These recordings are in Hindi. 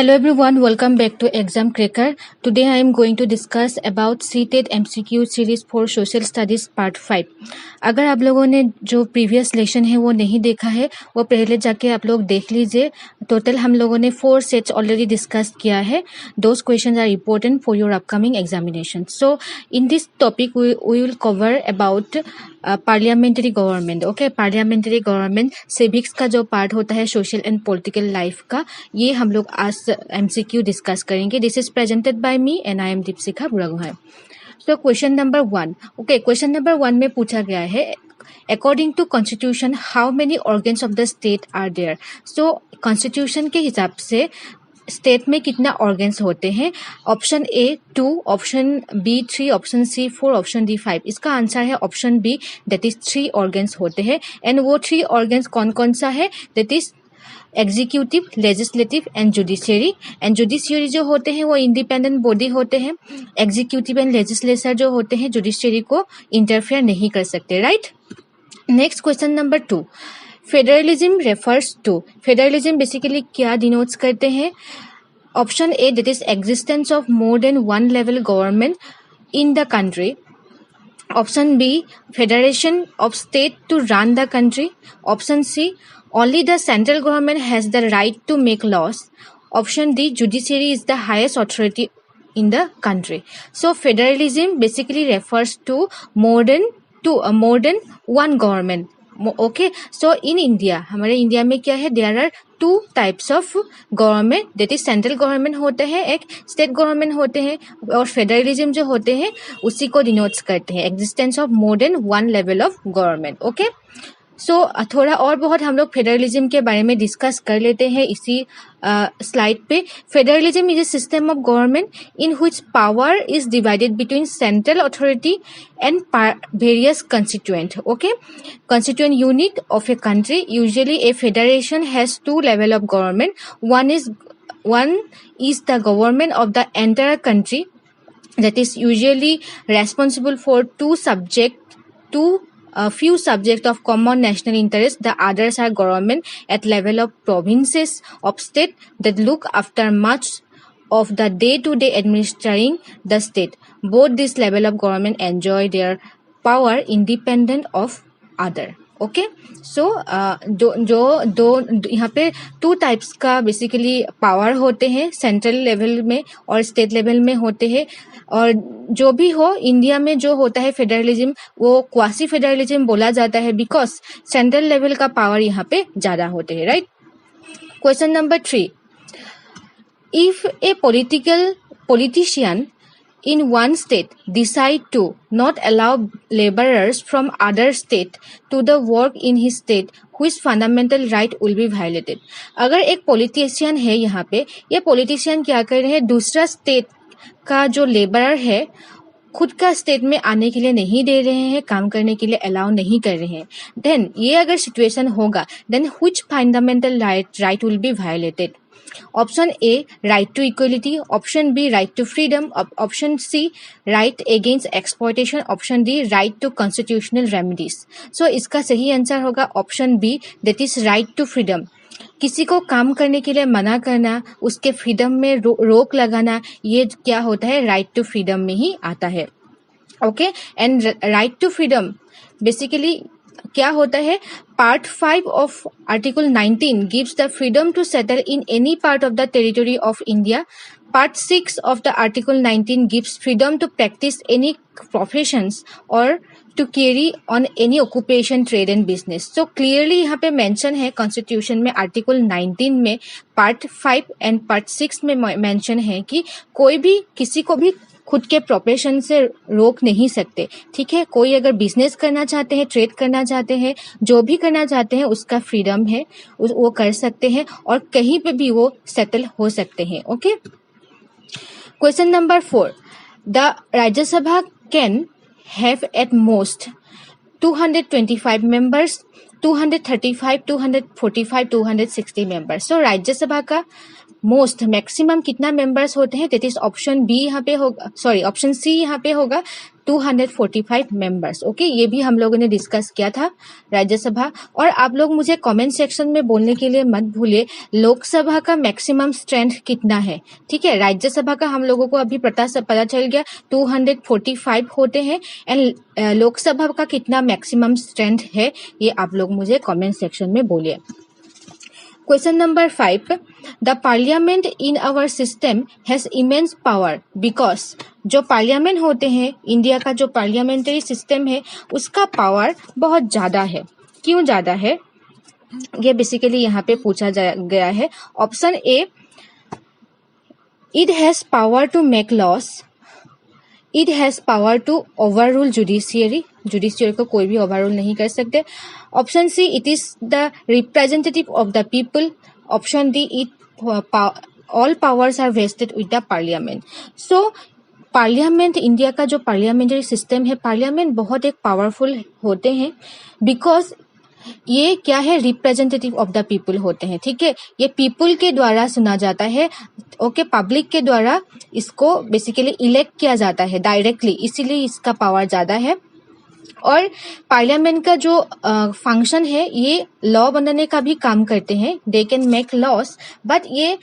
Hello everyone, welcome back to Exam Cracker. Today I am going to discuss about CTET MCQ series for Social Studies Part 5. अगर आप लोगों ने जो प्रीवियस लेसन है वो नहीं देखा है वो पहले जाके आप लोग देख लीजिए. टोटल हम लोगों ने 4 सेट्स ऑलरेडी डिस्कस किया है. Those questions are important for your upcoming examination. So in this topic we will cover about parliamentary government. Okay, parliamentary government civics का जो पार्ट होता है सोशल एंड पॉलिटिकल लाइफ का, ये हम लोग आज एमसीक्यू डिस्कस करेंगे. This is presented by me and I am Deepshikha Buragohain. So question number 1. Okay, question number 1 में पूछा गया है according to constitution how many organs of the state are there. So constitution के हिसाब से स्टेट में कितना ऑर्गन्स होते हैं. Option A 2, option B 3, option C 4, option D 5. इसका आंसर है option B, that is 3 organs होते हैं. एंड वो 3 ऑर्गन्स कौन कौन सा है, that is executive, legislative and judiciary. And judiciary जो होते हैं वो इंडिपेंडेंट बॉडी होते हैं. एग्जीक्यूटिव एंड लेजिस्लेचर जो होते हैं जुडिशियरी को इंटरफेयर नहीं कर सकते. Right. Next question number 2. Federalism refers to. Federalism basically क्या डिनोट्स करते हैं. Option A that is existence of more than one level government in the country. Option B federation of state to run the country. Option C only the central government has the right to make laws. Option D judiciary is the highest authority in the country. So federalism basically refers to more than one government. Okay, so in India, हमारे इंडिया में क्या है, there are 2 types of government, that is central government होते हैं, एक state government होते हैं, और federalism जो होते हैं उसी को denotes करते हैं, existence of more than one level of government. Okay. सो थोड़ा और बहुत हम लोग फेडरलिज्म के बारे में डिस्कस कर लेते हैं इसी स्लाइड पे. Federalism is a system of government in which power is divided between central authority and various constituent. Okay, constituent unit of a country. Usually A federation has 2 level of government. One is the government of the entire country, that is usually responsible for few subjects of common national interest. The others are government at level of provinces of state that look after much of the day-to-day administering the state. Both this level of government enjoy their power independent of other. Okay, so दो यहाँ पे 2 टाइप्स का बेसिकली पावर होते हैं, सेंट्रल लेवल में और स्टेट लेवल में होते हैं. और जो भी हो, इंडिया में जो होता है फेडरलिज्म वो क्वासी फेडरलिज्म बोला जाता है बिकॉज सेंट्रल लेवल का पावर यहाँ पे ज्यादा होते हैं. Right. Question number 3. If A politician in one state decide to not allow laborers from other state to the work in his state, which fundamental right will be violated. अगर एक पॉलिटिशियन है यहाँ पे, ये पॉलिटिशियन क्या कर रहे हैं, दूसरा स्टेट का जो लेबरर है खुद का स्टेट में आने के लिए नहीं दे रहे हैं, काम करने के लिए अलाउ नहीं कर रहे हैं. देन ये अगर सिचुएशन होगा, then which fundamental right will be violated. Option A right to equality. Option B right to freedom. Option C right against exploitation. Option D right to constitutional remedies. So इसका सही आंसर होगा option B, that is right to freedom. किसी को काम करने के लिए मना करना, उसके फ्रीडम में रोक लगाना, ये क्या होता है, राइट टू फ्रीडम में ही आता है. Okay, and right to freedom basically क्या होता है, part 5 of article 19 gives the freedom to settle in any part of the territory of India. Part 6 of the article 19 gives freedom to practice any professions और to carry on any occupation, trade and business. So clearly यहाँ पे मेंशन है कॉन्स्टिट्यूशन में आर्टिकल 19 में पार्ट 5 एंड पार्ट 6 में मेंशन है कि कोई भी किसी को भी खुद के प्रोफेशन से रोक नहीं सकते. ठीक है, कोई अगर बिजनेस करना चाहते हैं, ट्रेड करना चाहते हैं, जो भी करना चाहते हैं उसका फ्रीडम है, वो कर सकते हैं और कहीं पे भी वो सेटल हो सकते हैं. Okay. Question number 4. The Rajya Sabha can have at most 225 members, 235, 245, 260 members. So Rajya Sabha का मोस्ट मैक्सिमम कितना मेंबर्स होते हैं, दैट इज ऑप्शन बी यहाँ पे होगा, सॉरी ऑप्शन सी यहाँ पे होगा 245 मेंबर्स। ओके, ये भी हम लोगों ने डिस्कस किया था राज्यसभा। और आप लोग मुझे कमेंट सेक्शन में बोलने के लिए मत भूलिए लोकसभा का मैक्सिमम स्ट्रेंथ कितना है। ठीक है, राज्यसभा का हम लोगों को अभी पता चल गया 245 होते हैं, एंड लोकसभा का कितना मैक्सिमम स्ट्रेंथ है ये आप लोग मुझे कमेंट सेक्शन में बोलिए। Question number 5, the parliament in our system has immense power because, जो पार्लियामेंट होते हैं, इंडिया का जो पार्लियामेंट्री सिस्टम है उसका पावर बहुत ज्यादा है। क्यों ज्यादा है ये बेसिकली यहाँ पे पूछा गया है। Option A, it has power to make laws, it has power to overrule judiciary, judiciary को कोई भी ओवर रूल नहीं कर सकते। Option C, it is the representative of the people. Option D, it all powers are vested with the parliament. So parliament, India का जो पार्लियामेंट्री सिस्टम है, पार्लियामेंट बहुत एक पावरफुल होते हैं बिकॉज ये क्या है, रिप्रेजेंटेटिव ऑफ द पीपल होते हैं। ठीक है, ये पीपल के द्वारा सुना जाता है। ओके, पब्लिक के द्वारा इसको बेसिकली इलेक्ट किया जाता है डायरेक्टली, इसीलिए इसका पावर ज्यादा है। और पार्लियामेंट का जो फंक्शन है, ये लॉ बनाने का भी काम करते हैं, they can make laws, but ये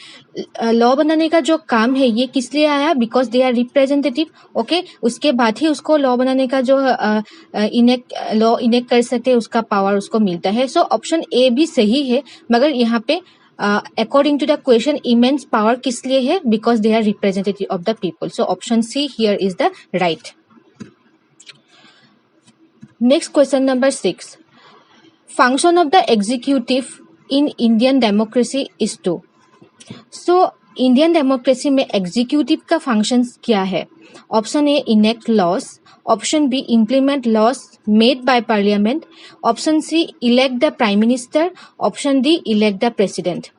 लॉ बनाने का जो काम है ये किस लिए आया, because they are representative. Okay, उसके बाद ही उसको लॉ बनाने का जो लॉ इनेक्ट कर सकते हैं उसका पावर उसको मिलता है। सो ऑप्शन ए भी सही है, मगर यहाँ पे according to the question immense power किस लिए है, because they are representative of the people. So option C here is the right. Next question number 6. Function of the executive in Indian democracy is to. So Indian democracy में executive का functions क्या है? Option A, enact laws. Option B, implement laws made by parliament. Option C, elect the prime minister. Option D, elect the president.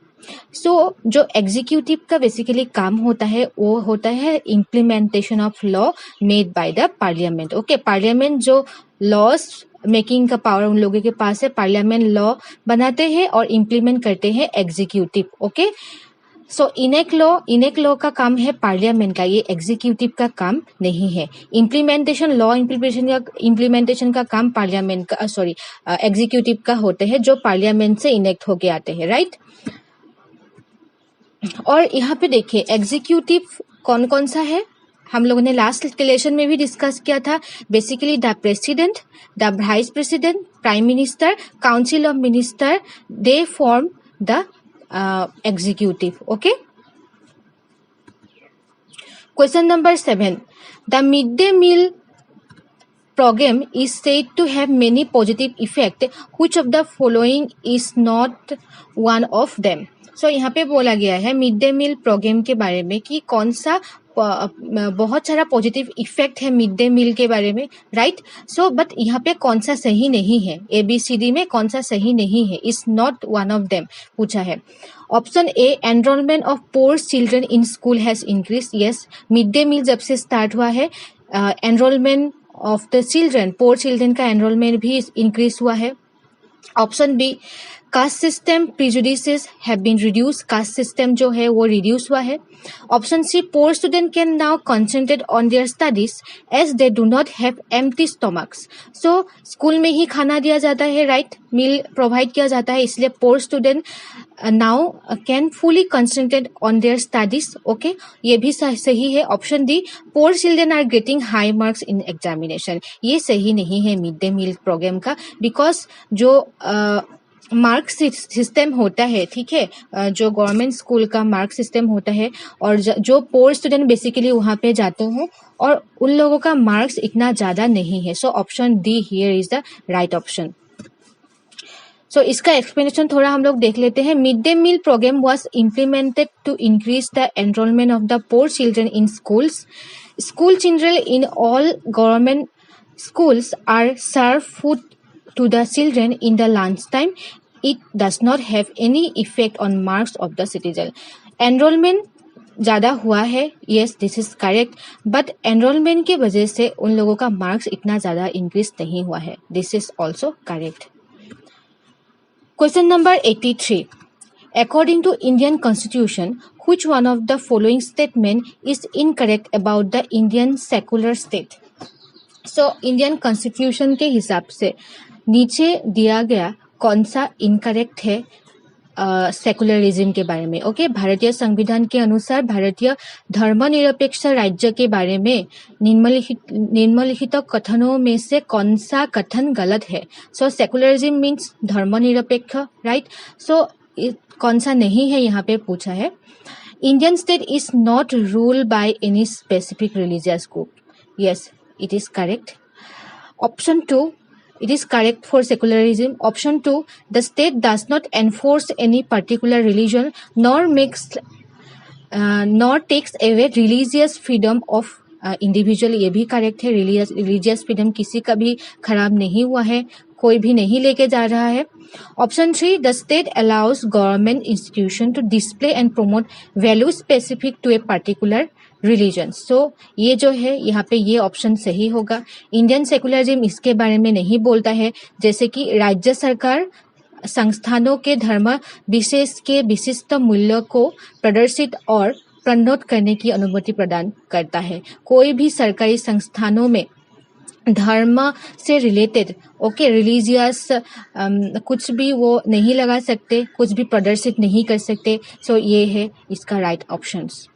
सो जो एग्जीक्यूटिव का बेसिकली काम होता है वो होता है implementation of law made by the parliament. Okay, parliament जो लॉज मेकिंग का पावर उन लोगों के पास है, पार्लियामेंट लॉ बनाते हैं और इम्प्लीमेंट करते हैं एग्जीक्यूटिव। ओके, सो इनेक्ट लॉ का काम है पार्लियामेंट का, ये एग्जीक्यूटिव का काम नहीं है। लॉ इम्प्लीमेंटेशन का काम पार्लियामेंट का एग्जीक्यूटिव का होते हैं, जो पार्लियामेंट से इनेक्ट होके आते हैं, राइट। और यहाँ पे देखिए एग्जीक्यूटिव कौन कौन सा है, हम लोगों ने लास्ट लेसन में भी डिस्कस किया था। Basically the president, the vice president, prime minister, council of minister, they form the executive. Okay, question number 7, the mid day meal program is said to have many positive effects. Which of the following is not one of them? So यहाँ पे बोला गया है मिड डे मील प्रोग्राम के बारे में कि कौन सा बहुत सारा पॉजिटिव इफेक्ट है मिड डे मील के बारे में, राइट। सो बट यहाँ पे कौन सा सही नहीं है, ABCD में कौन सा सही नहीं है, is not one of them पूछा है। Option A, enrolment of poor children in school has increase. Yes, mid day meal जब से स्टार्ट हुआ है enrolment of the children, poor children का एनरोलमेंट भी इंक्रीज हुआ है। Option B, caste system prejudices have been reduce, caste system जो है वो रिड्यूस हुआ है। Option C, poor student can now concentrate on their studies as they do not have empty stomachs. So school में ही खाना दिया जाता है, राइट, मील प्रोवाइड किया जाता है, इसलिए poor student now can fully concentrate on their studies. Okay, ये भी सही है। Option D, poor children are getting high marks in examination, ये सही नहीं है मिड डे मील प्रोग्राम का, बिकॉज जो मार्क सिस्टम होता है, ठीक है, जो गवर्नमेंट स्कूल का मार्क सिस्टम होता है और जो पोर स्टूडेंट बेसिकली वहां पे जाते हैं और उन लोगों का मार्क्स इतना ज्यादा नहीं है। So option D here is the right option. So इसका एक्सप्लेनेशन थोड़ा हम लोग देख लेते हैं। Mid day meal program was implemented to increase the enrolment of the poor children in schools. School children in all government schools are served food to the children in the lunch time. It does not have any effect on marks of the citizen. Enrollment ज्यादा हुआ है, yes this is correct, but enrollment के वजह से उन लोगों का मार्क्स इतना ज्यादा इंक्रीज नहीं हुआ है, this is also correct. Question number 83. According to Indian Constitution, which one of the following statement is incorrect about the Indian secular state? So Indian constitution के हिसाब से नीचे दिया गया कौन सा इनकरेक्ट है सेकुलरिज्म के बारे में? ओके, भारतीय संविधान के अनुसार भारतीय धर्मनिरपेक्ष राज्य के बारे में निम्नलिखित कथनों में से कौन सा कथन गलत है? सो सेकुलरिज्म मीन्स धर्मनिरपेक्ष, राइट? सो कौन सा नहीं है यहाँ पे पूछा है. Indian state is not ruled by any specific religious group. Yes, it is correct. Option 2, it is correct for secularism. Option 2, the state does not enforce any particular religion nor takes away religious freedom of individual. ये भी correct है. religious freedom किसी का भी खराब नहीं हुआ है, कोई भी नहीं लेके जा रहा है. Option 3, the state allows government institution to display and promote values specific to a particular religion. So ये जो है यहाँ पे ये ऑप्शन सही होगा. इंडियन सेकुलरिज्म इसके बारे में नहीं बोलता है, जैसे कि राज्य सरकार संस्थानों के धर्म विशेष के विशिष्ट मूल्यों को प्रदर्शित और प्रनोट करने की अनुमति प्रदान करता है. कोई भी सरकारी संस्थानों में धर्म से रिलेटेड रिलीजियस कुछ भी वो नहीं लगा सकते, कुछ भी प्रदर्शित नहीं कर सकते. सो ये है इसका राइट ऑप्शंस.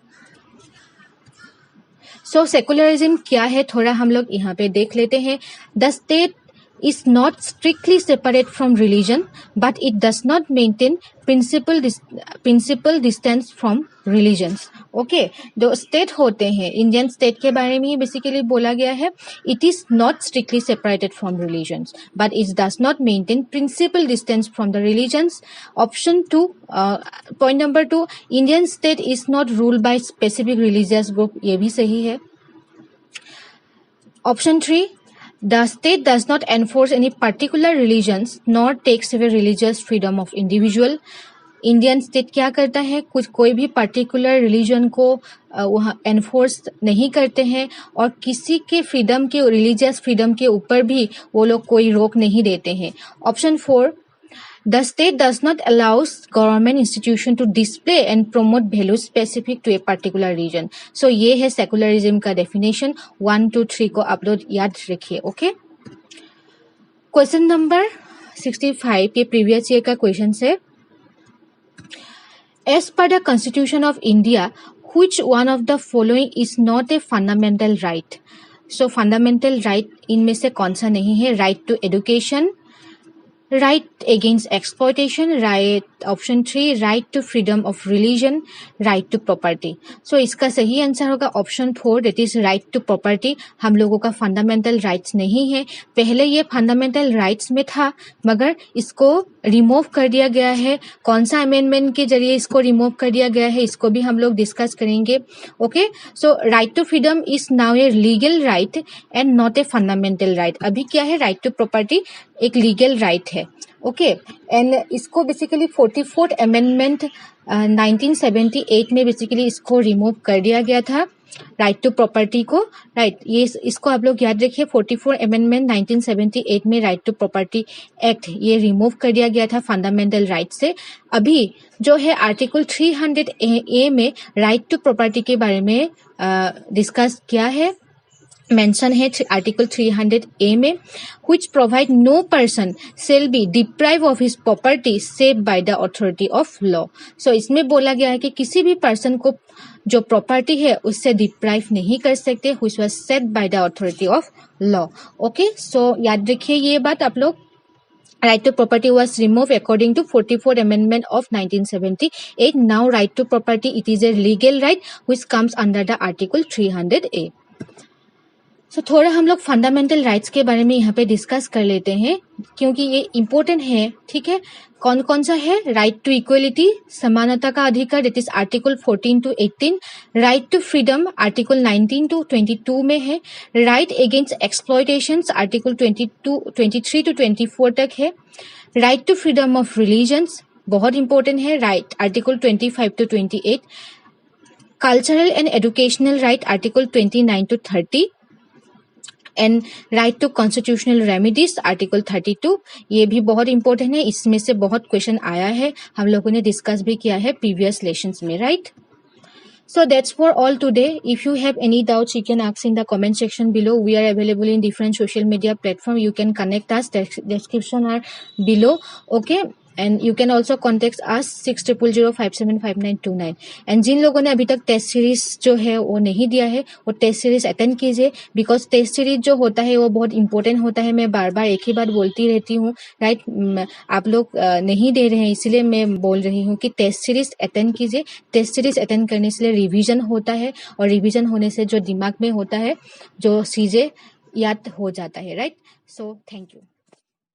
सो सेकुलरिज्म क्या है थोड़ा हम लोग यहाँ पे देख लेते हैं. The state is not strictly separate from religion but it does not maintain principle distance from religions. Okay, जो स्टेट होते हैं इंडियन स्टेट के बारे में ही बेसिकली बोला गया है. It is not strictly separated from religions but it does not maintain principle distance from the religions. Option 2, point number 2, Indian state is not ruled by specific religious group. ये भी सही है. Option 3, the state does not enforce any particular religions nor takes away religious freedom of individual. Indian state क्या करता है, कोई भी पर्टिकुलर रिलीजन को वहाँ एनफोर्स नहीं करते हैं और किसी के फ्रीडम के रिलीजियस फ्रीडम के ऊपर भी वो लोग कोई रोक नहीं देते हैं. Option 4, the state does not allows government institution to display and promote values specific to a particular region. So ये है सेकुलरिज्म का डेफिनेशन. 1, 2, 3 को आप लोग याद रखिए. ओके, क्वेश्चन नंबर 65 ये प्रीवियस ईयर का क्वेश्चन है. As per the Constitution of India, which one of the following is not a fundamental right? So fundamental right इनमें से कौन सा नहीं है? Right to education, right against exploitation, right option 3, right to freedom of religion, right to property. So इसका सही आंसर होगा option 4, that is right to property. हम लोगों का फंडामेंटल राइट्स नहीं है. पहले ये फंडामेंटल राइट्स में था मगर इसको रिमूव कर दिया गया है. कौन सा अमेंडमेंट के जरिए इसको रिमूव कर दिया गया है इसको भी हम लोग डिस्कस करेंगे. Okay, so right to freedom is now a legal right and not a fundamental right. अभी क्या है, राइट टू प्रॉपर्टी एक लीगल राइट है. ओके, एंड इसको बेसिकली 44th अमेंडमेंट 1978 में बेसिकली इसको रिमूव कर दिया गया था, राइट टू प्रॉपर्टी को. राइट, ये इसको आप लोग याद रखिए. 44th अमेंडमेंट 1978 में राइट टू प्रॉपर्टी एक्ट ये रिमूव कर दिया गया था फंडामेंटल राइट से. अभी जो है आर्टिकल 300A में राइट टू प्रॉपर्टी के बारे में डिस्कस किया है, मेंशन है आर्टिकल 300A में, which provide no person shall be deprived of his property save by the authority of law. So इसमें बोला गया है कि किसी भी पर्सन को जो प्रॉपर्टी है उससे डिप्राइव नहीं कर सकते, which was set by the authority of law. Okay, so याद रखिए ये बात आप लोग. Right to property was removed according to 44th Amendment of 1978. Now right to property, it is a legal right which comes under the article 300A. So थोड़ा हम लोग फंडामेंटल राइट्स के बारे में यहाँ पे डिस्कस कर लेते हैं क्योंकि ये इम्पोर्टेंट है. ठीक है, कौन कौन सा है? राइट टू इक्वलिटी, समानता का अधिकार, that is article 14 to 18. Right to freedom article 19 to 22 में है. Right against exploitation article 23 to 24 तक है. Right to freedom of religions बहुत इंपॉर्टेंट है, right article 25 to 28. Cultural and educational right article 29 to 30. And right to constitutional remedies article 32. ये भी बहुत इंपॉर्टेंट है, इसमें से बहुत क्वेश्चन आया है, हम लोगों ने डिस्कस भी किया है प्रीवियस लेसन्स में. Right, So that's for all today. If you have any doubts, you can ask in the comment section below. We are available in different social media platform. You can connect us. Description are below. Okay. And you can also contact us 6000575929. And जिन लोगों ने अभी तक टेस्ट सीरीज जो है वो नहीं दिया है वो टेस्ट सीरीज अटेंड कीजिए, बिकॉज टेस्ट सीरीज जो होता है वो बहुत इंपॉर्टेंट होता है. मैं बार बार एक ही बात बोलती रहती हूँ, राइट. आप लोग नहीं दे रहे हैं इसलिए मैं बोल रही हूँ कि टेस्ट सीरीज अटेंड कीजिए. टेस्ट सीरीज अटेंड करने से रिवीजन होता है, और रिवीजन होने से जो दिमाग में होता है जो चीज़ें याद हो जाता है, राइट. So thank you.